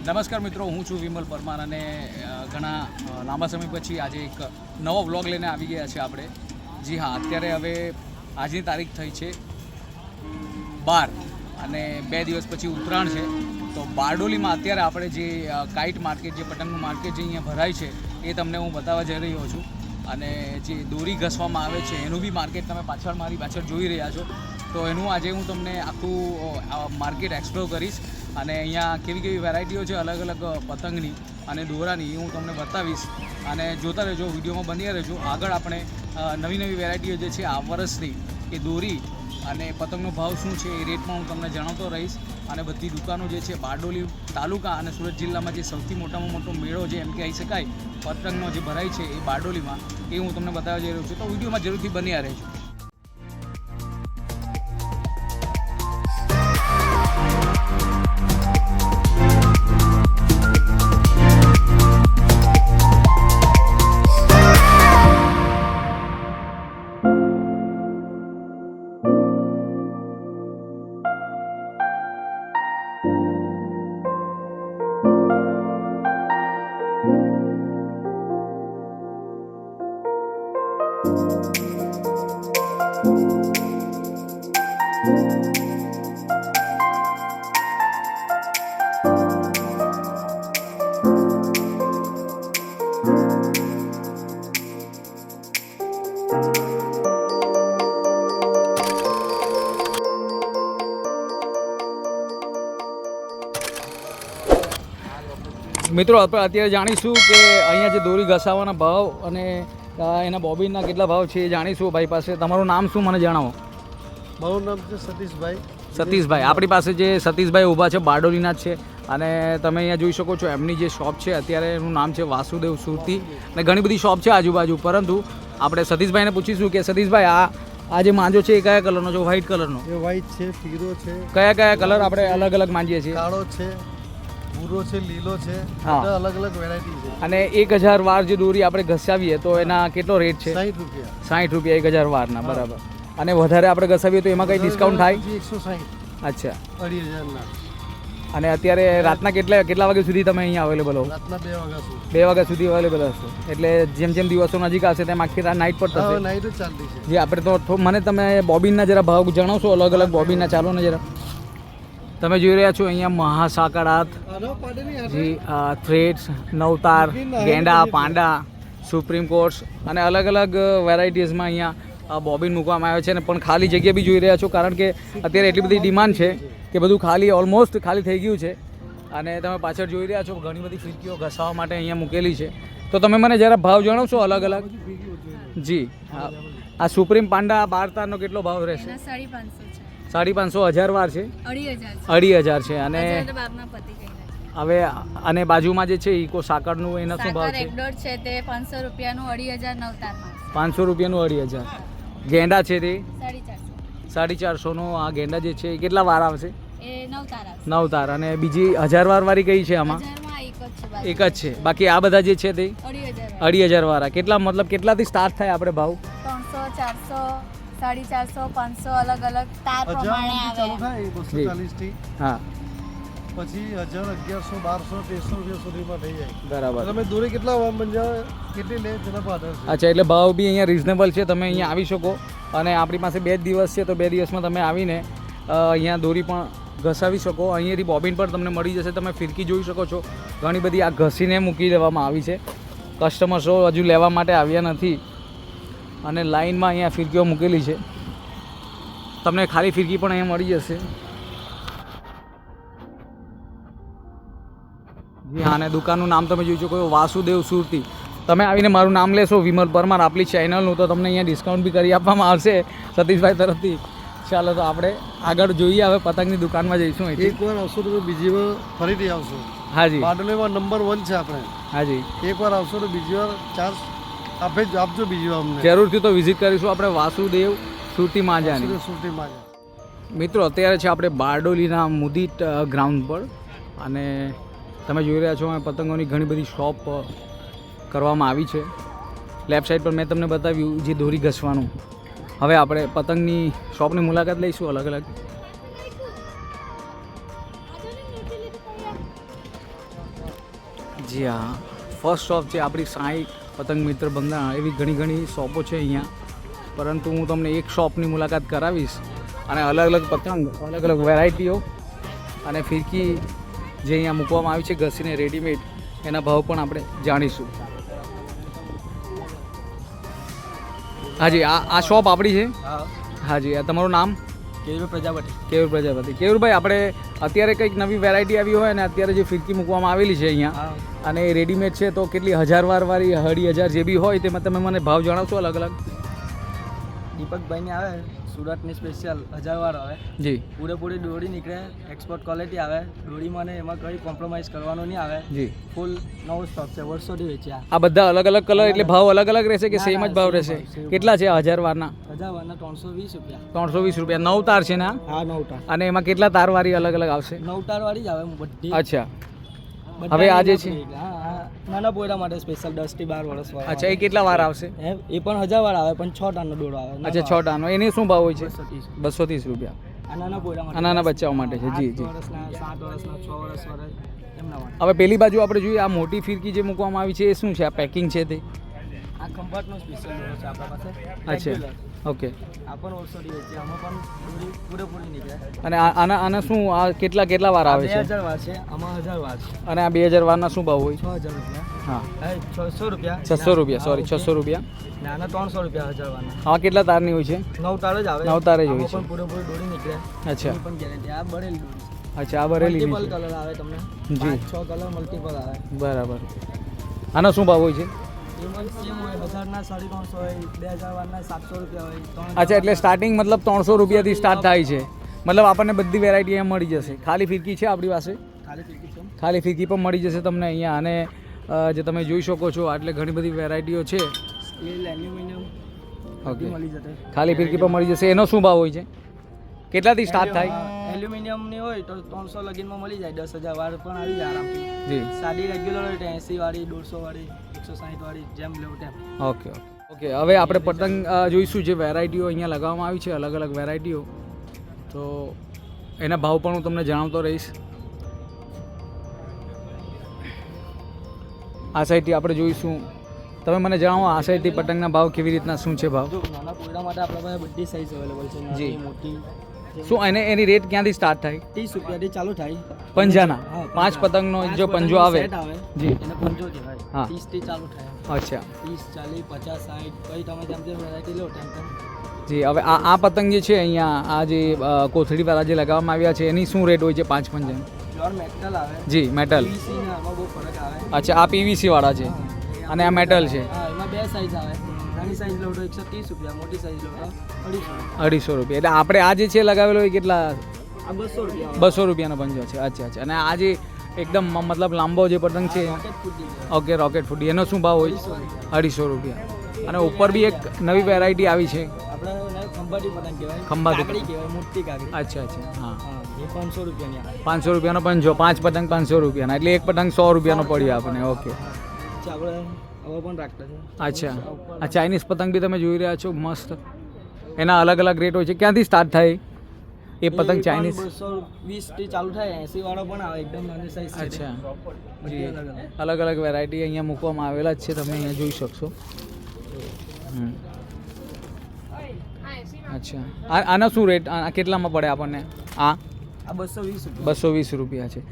નમસ્કાર મિત્રો, હું છું વિમલ પરમાર અને ઘણા લાંબા સમય પછી આજે એક નવો વ્લોગ લઈને આવી ગયા છે આપણે. જી હા, અત્યારે હવે આજની તારીખ થઈ છે 12 અને 2 દિવસ પછી ઉત્તરાયણ છે. તો બારડોલીમાં અત્યારે આપણે જે કાઇટ માર્કેટ, જે પતંગનું માર્કેટ જે અહીંયા ભરાય છે એ તમને હું બતાવવા જઈ રહ્યો છું. અને જે દોરી ઘસવામાં આવે છે એનું બી માર્કેટ તમે મારી પાછળ જોઈ રહ્યા છો. તો એનું આજે હું તમને આખું માર્કેટ એક્સપ્લોર કરીશ અને અહીંયા કેવી કેવી વેરાયટીઓ છે અલગ અલગ પતંગની અને દોરાની એ હું તમને બતાવીશ. અને જોતા રહેજો, વિડીયોમાં બની રહેજો. આગળ આપણે નવી નવી વેરાયટીઓ જે છે આ વર્ષની એ દોરી અને પતંગનો ભાવ શું છે એ રેટમાં હું તમને જણાવતો રહીશ. અને બધી દુકાનો જે છે બારડોલી તાલુકા અને સુરત જિલ્લામાં જે સૌથી મોટામાં મોટો મેળો જે એમ કહી શકાય પતંગનો જે ભરાય છે એ બારડોલીમાં, એ હું તમને બતાવવા જઈ રહ્યો છું. તો વિડીયોમાં જરૂરથી બન્યા રહેજો. મિત્રો, આપણે અત્યારે જાણીશું કે અહીંયા જે દોરી ઘસાવાના ભાવ અને એના બોબિનના કેટલા ભાવ છે એ જાણીશું ભાઈ પાસે. તમારું નામ શું મને જણાવો? મારું નામ છે સતીશભાઈ. સતીશભાઈ, આપણી પાસે જે સતીશભાઈ ઊભા છે બારડોલીના જ છે અને તમે અહીંયા જોઈ શકો છો એમની જે શોપ છે અત્યારે એનું નામ છે વાસુદેવ સુરતી. અને ઘણી બધી શોપ છે આજુબાજુ, પરંતુ આપણે સતીશભાઈને પૂછીશું કે સતીશભાઈ આ જે માંજો છે એ કયા કલરનો છે? વ્હાઇટ કલરનો. એ વ્હાઇટ છે, પીળો છે. કયા કયા કલર આપણે અલગ અલગ માંજીએ છીએ? કાળો છે, ભૂરો છે, લીલો છે, હા, અલગ અલગ વેરાયટી છે. અને 1000 વાર જે દોરી આપણે ઘસાવીએ તો એના કેટલો રેટ છે? 60 રૂપિયા. 60 રૂપિયા 1000 વારના, બરાબર. અને વધારે આપણે ઘસાવીએ તો એમાં કંઈ ડિસ્કાઉન્ટ થાય? 160. અચ્છા. 2500 ના. અને અત્યારે રાતના કેટલા વાગ્યા સુધી તમે અહીંયા અવેલેબલ હો? રાતના 2 વાગ્યા સુધી. 2 વાગ્યા સુધી અવેલેબલ હશો. એટલે જેમ જેમ દિવસો નજીક આવશે તેમ આખી રાત નાઇટ પર થશે? નાઇટ જ ચાલતી છે. જી, આપણે તો મને તમે બોબિનના જરા ભાવ જણાવશો? અલગ અલગ બોબિનના ચાલો ને જરા. તમે જોઈ રહ્યા છો અહીંયા મહાસાકરાત, જી, થ્રેડ્સ, નવતાર, ગેંડા, પાંડા, સુપ્રીમ કોર્ટ્સ અને અલગ અલગ વેરાયટીઝમાં અહીંયા બોબિન મૂકવામાં આવે છે. અને પણ ખાલી જગ્યા બી જોઈ રહ્યા છો, કારણ કે અત્યારે એટલી બધી ડિમાન્ડ છે કે બધું ઓલમોસ્ટ ખાલી થઈ ગયું છે. અને તમે પાછળ જોઈ રહ્યા છો ઘણી બધી ફિરકીઓ ઘસાવા માટે અહીંયા મૂકેલી છે. તો તમે મને જરા ભાવ જણાવશો અલગ અલગ? જી, આ સુપ્રીમ પાંડા 12 તારનો કેટલો ભાવ રહેશે? 550. 1000 વાર છે? 2500 છે. અને હવે અને બાજુમાં જે છે ઇકો સાકરનું એનો શું ભાવ છે? 500 રૂપિયાનું 2500. 500 રૂપિયાનું 2500. ગેંડા છે તે 450 નો. આ ગેંડા જે છે એ કેટલા વાર આવશે? 9 તાર. અને બીજી 1000 વાર વાળી કઈ છે આમાં? એક જ છે. બાકી આ બધા જે છે તે 2500 વાળા. કેટલા, મતલબ કેટલાથી સ્ટાર્ટ થાય આપણે ભાવ? 300, 400, 500 અલગ અલગ તાર પ્રમાણે ચાલુ આવે. થાય 240 થી. હા, પછી 1000, 1100, 1200, 1300 રૂપિયા સુધીમાં થઈ જાય. બરાબર. તમે દોરી કેટલા બંજાવે, કેટલી લે તેના પર આધાર છે. અચ્છા, એટલે ભાવ બી અહીંયા રિઝનેબલ છે. તમે અહીંયા આવી શકો. અને આપણી પાસે 2 દિવસ છે, તો 2 દિવસમાં તમે આવીને અહીંયા દોરી પણ ઘસાવી શકો. અહીંયાથી બોબિન પર તમને મળી જશે. તમે ફિરકી જોઈ શકો છો, ઘણી બધી આ ઘસીને મૂકી દેવામાં આવી છે. કસ્ટમર્સો હજુ લેવા માટે આવ્યા નથી અને લાઇનમાં અહીંયા ફિરકીઓ મૂકેલી છે. તમને ખાલી ફિરકી પણ અહીંયા મળી જશે. જી હા, અને દુકાનનું નામ તમે જોઈ શકો વાસુદેવ સુરતી. તમે આવીને મારું નામ લેશો વિમલ પરમાર આપણી ચેનલનું, તો તમને અહીંયા ડિસ્કાઉન્ટ બી કરી આપવામાં આવશે સતીશભાઈ તરફથી. ચાલો, તો આપણે આગળ જોઈએ. હવે પતંગની દુકાનમાં જઈશું. એકવાર આવશો તો બીજી વાર ફરીથી આવશો. હાજી, બારડોલીમાં નંબર 1 છે આપણે. હાજી, એકવાર આવશો તો બીજી વાર ચાન્સ આપજો બીજી વાર અમને. જરૂરથી તો વિઝિટ કરીશું આપણે વાસુદેવ સુરતી માંજાની. મિત્રો, અત્યારે છે આપણે બારડોલીના મુદિત ગ્રાઉન્ડ પર અને તમે જોઈ રહ્યા છો પતંગોની ઘણી બધી શોપ કરવામાં આવી છે. લેફ્ટ સાઈડ પર મેં તમને બતાવ્યું જે દોરી ઘસવાનું. હવે આપણે પતંગની શોપની મુલાકાત લઈશું અલગ અલગ. જી હા, ફર્સ્ટ શોપ છે આપણી સાંઈ પતંગ મિત્ર બંધારણ. એવી ઘણી ઘણી શોપો છે અહીંયા, પરંતુ હું તમને એક શોપની મુલાકાત કરાવીશ અને અલગ અલગ પતંગ, અલગ અલગ વેરાયટીઓ અને ફિરકી જે અહીંયા મૂકવામાં આવી છે ઘસીને રેડીમેડ, એના ભાવ પણ આપણે જાણીશું. હાજી, આ શોપ આપણી છે. હાજી, આ તમારું નામ? કેયુર પ્રજાપતિ. કેયુર પ્રજાપતિ. કેયુરભાઈ, આપણે અત્યારે કંઈક નવી વેરાયટી આવી હોય ને અત્યારે જે ફિરકી મૂકવામાં આવેલી છે અહીંયા અને એ રેડીમેડ છે, તો કેટલી 1000 વાળી 2500 જે બી હોય તેમાં તમે મને ભાવ જણાવશો અલગ અલગ? દીપકભાઈની આવે સુરતની સ્પેશિયલ 1000 વાર આવે જી પૂરેપૂરી દોરી નીકળે, એક્સપોર્ટ ક્વોલિટી આવે, દોરીમાં ને એમાં કંઈ કોમ્પ્રોમાઇઝ કરવાનું નહીં આવે. જી, ફૂલ નવો સ્ટોક છે, વર્ષોથી વેચ્યા. આ બધા અલગ અલગ કલર એટલે ભાવ અલગ અલગ રહેશે કે સેમ જ ભાવ રહેશે? કેટલા છે 1000 વારના? 1000 વારના 320 રૂપિયા. 320 રૂપિયા. 9 તાર છે ને આ? હા, 9 તાર. અને એમાં કેટલા તારવાળી અલગ અલગ આવશે? 9 તાર વાળી જ આવે બધી. અચ્છા, હવે આ જે છે નાના પોયરા માટે સ્પેશિયલ 10 થી 12 વર્ષ વાળા. અચ્છા, એ કેટલા વાર આવશે? એ પણ 1000 વાર આવે, પણ 6 તારનો દોરો આવે. અચ્છા, 6 ટાનો. એની શું ભાવ હોય છે? 230. 230 રૂપિયા. આ નાના પોયરા માટે, આ નાના બચ્ચાઓ માટે છે. જી 8 જી. વર્ષના, 7 વર્ષના, 6 વર્ષ વાળા એમના માટે. હવે પેલી બાજુ આપણે જોઈએ, આ મોટી ફિરકી જે મૂકવામાં આવી છે એ શું છે? આ પેકિંગ છે તે? આ ખંભાતનો સ્પેશિયલ દોરો છે આપણા પાસે. અચ્છા, Regular. ઓકે. આ પણ વર્ષોથી વેચી, આમાં પણ દોરી પૂરેપૂરી નીકળે. અને આના શું આ કેટલા વાર આવે છે? 2000 વાર છે, આમાં 1000 વાર છે. અને આ 2000 વારના શું ભાવ હોય? 6000 રૂપિયા. હા, 600 રૂપિયા. 600 રૂપિયા, સોરી 600 રૂપિયા. ને આના 300 રૂપિયા 1000 વારના. આમાં કેટલા તારની હોય છે? 9 તાર જ આવે. 9 તાર જ હોય આમાં છે. પણ પૂરેપૂરી દોરી નીકળે. અચ્છા, એની પણ ગેરંટી. આ બરેલી દોરી છે. અચ્છા, આ બરેલી મલ્ટિપલ છે. કલર આવે તમને. જી. 5-6 કલર મલ્ટિપલ આવે. બરાબર. આનો શું ભાવ હોય છે? એમાં સેમ હોય, 1000 ના 350 હોય, 2000 વારના 700 રૂપિયા હોય, 3000 અચ્છા, એટલે સ્ટાર્ટિંગ મતલબ 300 રૂપિયાથી સ્ટાર્ટ થાય છે. મતલબ આપણને બધી વેરાયટી અહીંયા મળી જશે. ખાલી ફિરકી છે આપણી પાસે? ખાલી ફિરકી છે. ખાલી ફિરકી પણ મળી જશે તમને અહીંયા. અને જે તમે જોઈ શકો છો આટલે ઘણી બધી વેરાયટીઓ છે. સ્ટીલ, એલ્યુમિનિયમ ઓકે, મળી જશે. ખાલી ફિરકી પણ મળી જશે. એનો શું ભાવ હોય છે? કેટલાથી સ્ટાર્ટ થાય? એલ્યુમિનિયમની હોય તો 300 લગીનમાં મળી જાય, 10000 વાર પણ આવી જાય આરામથી. જી. સાદી રેગ્યુલર હોય તો 80 વાળી, 150 વાળી, 160 વાળી, જેમ લેવું તેમ. Okay okay. હવે આપણે પતંગ જોઈશું જે વેરાયટીઓ અહીંયા લગાવવામાં આવી છે, અલગ અલગ વેરાયટીઓ, તો એના ભાવ પણ હું તમને જણાવતો રહીશ. આ સાઈડથી આપણે જોઈશું. તમે મને જણાવો આ સાઈડથી પતંગના ભાવ કેવી રીતના શું છે ભાવ? જો નાના પોયરા માટે આપણા પાસે બધી સાઈઝ અવેલેબલ છે, જી. નાની, મોટી. શું એની રેટ ક્યાંથી સ્ટાર્ટ થાય? 30 રૂપિયાથી ચાલુ થાય. પંજાના? હા, 5 પતંગનો જો પાંચ પંજો પતંગનો આવે. set આવે, જી. એને પંજો કહેવાય. હા. 30 થી ચાલુ થાય. અચ્છા, 30, 40, 50, 60, કઈ તમે જેમ જેમ વેરાયટી લો તેમ તેમ. જી. હવે આ પતંગ જે છે અહીંયા, આ જે કોથળીવાળા જે લગાવવામાં આવ્યા છે એની શું રેટ હોય છે? 5 પંજાની? પ્યોર મેટલ આવે. જી, મેટલ. PVC ને આમાં બહુ ફરક આવે. અચ્છા, આ પીવીસી વાળા છે અને આ મેટલ છે. હા, એમાં 2 સાઈઝ આવે. નાની સાઈઝ લો તો 130 રૂપિયા, મોટી સાઈઝ લો તો 250. 250 રૂપિયા. એટલે આપણે આ જે છે લગાવેલો એ કેટલા? આ 200 રૂપિયા. 200 રૂપિયાનો પંજો છે. અચ્છા અચ્છા. અને આ જે એકદમ મતલબ લાંબો જે પતંગ છે, રોકેટ ફૂટી છે. ઓકે, રોકેટ ફૂટી, એનો શું ભાવ હોય? 250 રૂપિયા. અને ઉપર બી એક નવી વેરાયટી આવી છે, આપણે એને ખંભાતી પતંગ કહેવાય. ખંભાતી. કાકડી કહેવાય, મોટી કાકડી. અચ્છા અચ્છા. હા, હા, એ 500 રૂપિયાની આવે. 500 રૂપિયાનો પંજો. 5 પતંગ 500 રૂપિયાના, એટલે એક પતંગ 100 રૂપિયાનો પડ્યો આપણને. ઓકે, પછી આપણે હવે પણ રાખતા છે. અચ્છા. આ ચાઇનીઝ પતંગ બી તમે જોઈ રહ્યા છો, મસ્ત. એના અલગ અલગ રેટ હોય છે. ક્યાંથી સ્ટાર્ટ થાય એ પતંગ ચાઇનીઝ? 220 થી ચાલુ થાય, 80 વાળો પણ આવે, એકદમ નાની સાઈઝ છે. અચ્છા, બધી જી. અલગ અલગ. અલગ અલગ વેરાયટી અહીંયા મૂકવામાં આવેલા જ છે, તમે અહીંયા જોઈ શકશો. અચ્છા, આનો શું રેટ? આ કેટલામાં પડે આપણને? આ આ 220 રૂપિયા. 220 રૂપિયા છે.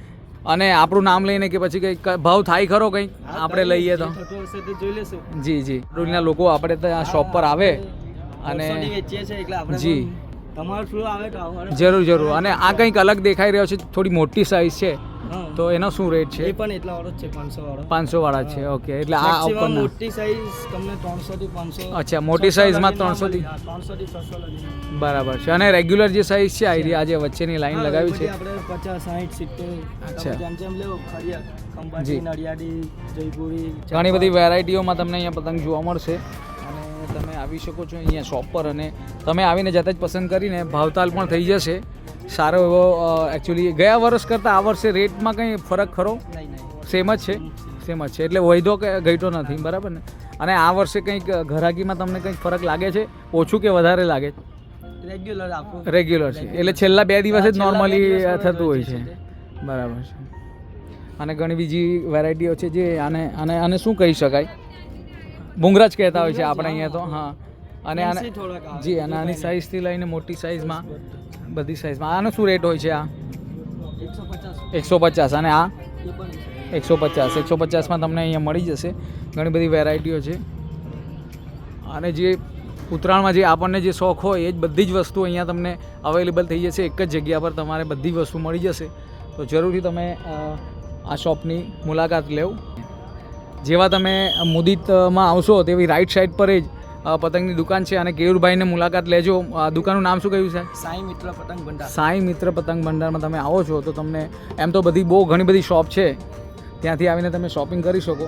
અને આપણું નામ લઈને કે પછી કંઈક ભાવ થાય ખરો કંઈક આપણે લઈએ તો? જે થતું હશે તે જોઈ લેશું. જી જી. રોજના લોકો આપણે તો આ શોપ પર આવે અને વર્ષોથી વેચીએ છીએ એટલે આપણે જી. પણ તમારું થ્રુ આવે તો આવવાનું. જરૂર જરૂર. અને આ કંઈક અલગ દેખાઈ રહ્યો છે, થોડી મોટી સાઈઝ છે, હા. તો એનો શું રેટ છે? એ પણ એટલા વાળો જ છે, 500 વાળો. 500 વાળા છે. ઓકે, એટલે આ Maximum ઉપરના. મોટી સાઈઝ તમને 300 થી 500. અચ્છા, મોટી સાઈઝમાં 300 થી? 300 થી 600 લગી. બરાબર છે. અને રેગ્યુલર જે સાઈઝ છે આ જે વચ્ચેની લાઈન લગાવી છે, આપણે 50, 60, 70. અચ્છા. જેમ જેમ લેવો, ખડિયા, જી. ખંભાતી, નડિયાદી, જયપુરી, ઘણી બધી વેરાયટીઓમાં તમને અહીંયા પતંગ જોવા મળશે. અને તમે આવી શકો છો અહીંયા શોપ પર, અને તમે આવીને જાતે જ પસંદ કરીને ભાવતાલ પણ થઈ જશે. સારો એવો એકચ્યુઅલી ગયા વર્ષ કરતાં આ વર્ષે રેટમાં કંઈ ફરક ખરો? નહીં નહીં, સેમ જ છે? સેમ જ છે, એટલે વૈધો કે ઘટ્યો નથી, બરાબર ને? અને આ વર્ષે કંઈક ઘરાકીમાં તમને કંઈક ફરક લાગે છે? ઓછું કે વધારે લાગે છે? રેગ્યુલર આપણું રેગ્યુલર છે, એટલે છેલ્લા 2 દિવસ જ નોર્મલી થતું હોય છે. બરાબર છે. અને ઘણી બીજી વેરાયટીઓ છે જે આને આને આને શું કહી શકાય, ભૂંગરા જ કહેતા હોય છે આપણે અહીંયા તો. હા, અને આને જી અને આની સાઇઝથી લઈને મોટી સાઇઝમાં બધી સાઇઝમાં આનો શું રેટ હોય છે? આ 150. અને આ 150. 150માં તમને અહીંયા મળી જશે. ઘણી બધી વેરાયટીઓ છે. અને જે ઉત્તરાયણમાં જે આપણને જે શોખ હોય એ જ બધી જ વસ્તુ અહીંયા તમને અવેલેબલ થઈ જશે. એક જ જગ્યા પર તમારે બધી વસ્તુ મળી જશે. તો જરૂરથી તમે આ શોપની મુલાકાત લેવો. જેવા તમે મુદિતમાં આવશો તેવી રાઈટ સાઈડ પર જ પતંગની દુકાન છે અને કેયુરભાઈને મુલાકાત લેજો. દુકાનનું નામ શું કહ્યું છે? સાંઈ મિત્ર પતંગ ભંડાર. સાંઈ મિત્ર પતંગ ભંડારમાં તમે આવો છો તો તમને એમ તો બહુ ઘણી બધી શોપ છે, ત્યાંથી આવીને તમે શોપિંગ કરી શકો.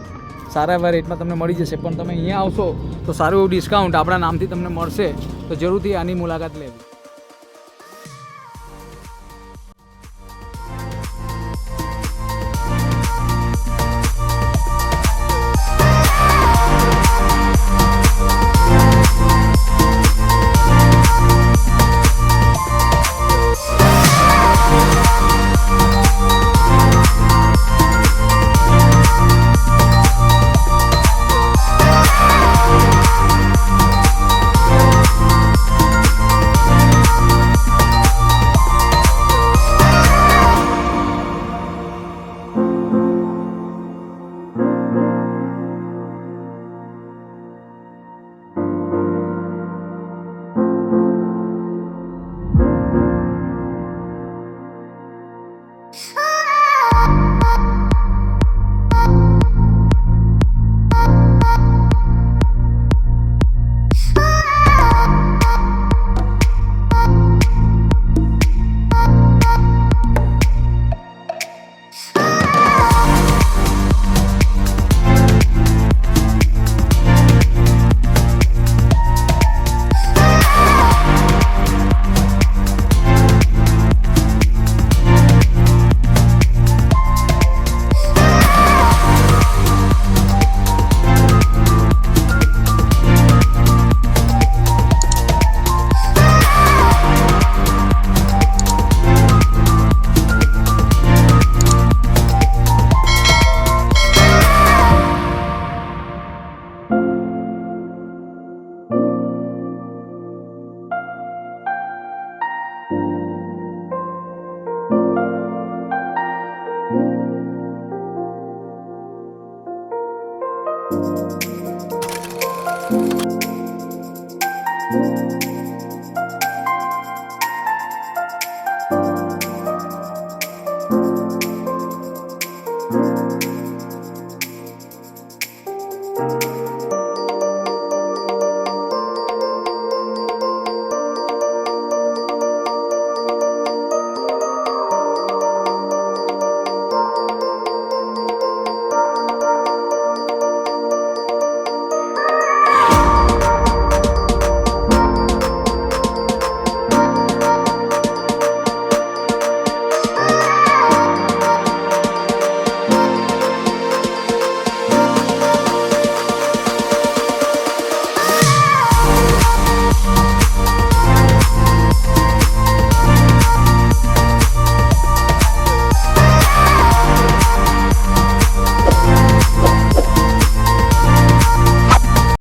સારા એવા રેટમાં તમને મળી જશે. પણ તમે અહીંયા આવશો તો સારું એવું ડિસ્કાઉન્ટ આપણા નામથી તમને મળશે. તો જરૂરથી આની મુલાકાત લેવી.